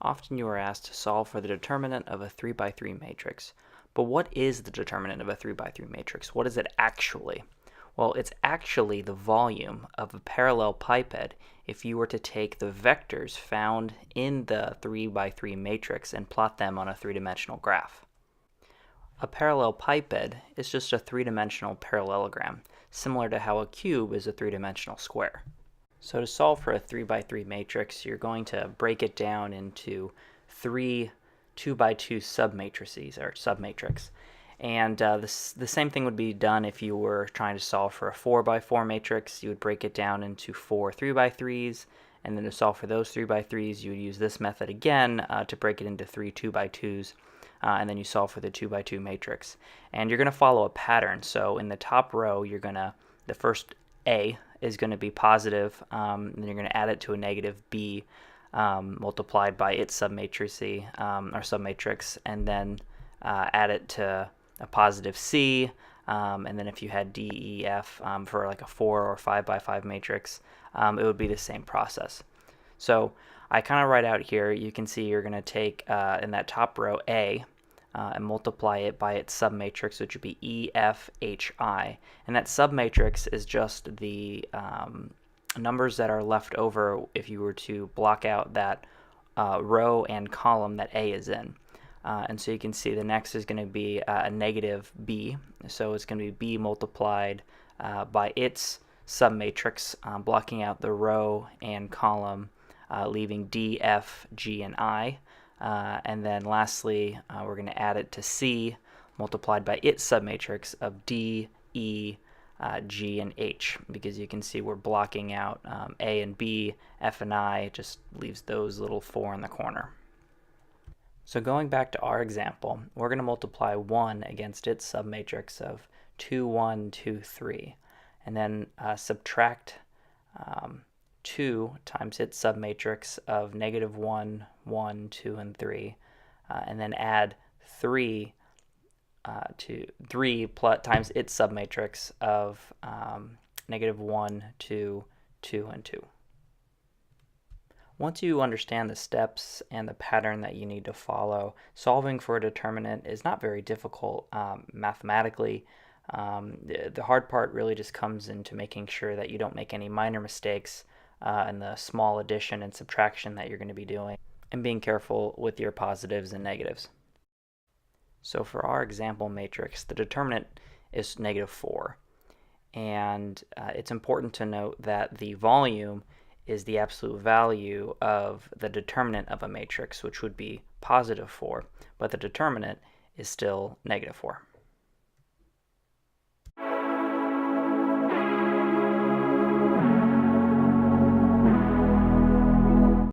Often you are asked to solve for the determinant of a 3 by 3 matrix. But what is the determinant of a 3 by 3 matrix? What is it actually? Well, it's actually the volume of a parallel pipette if you were to take the vectors found in the 3 by 3 matrix and plot them on a three-dimensional graph. A parallel pipette is just a three-dimensional parallelogram, similar to how a cube is a three-dimensional square. So to solve for a 3 by 3 matrix, you're going to break it down into three 2 by 2 submatrices, or submatrix. And the same thing would be done if you were trying to solve for a 4 by 4 matrix. You would break it down into four 3 by 3s, and then to solve for those 3 by 3s, you would use this method again to break it into three 2 by 2s, and then you solve for the 2 by 2 matrix. And you're going to follow a pattern. So in the top row, the first A is going to be positive, and then you're going to add it to a negative B multiplied by its submatrix, or submatrix, and then add it to a positive C, and then if you had D, E, F for like a 4 or 5 by 5 matrix, it would be the same process. So I kind of write out here, you can see you're going to take in that top row A, and multiply it by its submatrix, which would be E, F, H, I. And that submatrix is just the numbers that are left over if you were to block out that row and column that A is in. And so you can see the next is going to be a negative B. So it's going to be B multiplied by its submatrix, blocking out the row and column, leaving D, F, G, and I. And then lastly, we're going to add it to C multiplied by its submatrix of D, E, G, and H, because you can see we're blocking out A and B, F and I. It just leaves those little 4 in the corner. So going back to our example, we're going to multiply 1 against its submatrix of 2, 1, 2, 3, and then subtract 2 times its submatrix of negative 1, 1, 2, and 3, and then add 3 to 3 times its submatrix of negative 1, 2, 2, and 2. Once you understand the steps and the pattern that you need to follow, solving for a determinant is not very difficult mathematically. The hard part really just comes into making sure that you don't make any minor mistakes in the small addition and subtraction that you're going to be doing, and being careful with your positives and negatives. So for our example matrix, the determinant is negative 4. And it's important to note that the volume is the absolute value of the determinant of a matrix, which would be positive 4, but the determinant is still negative 4.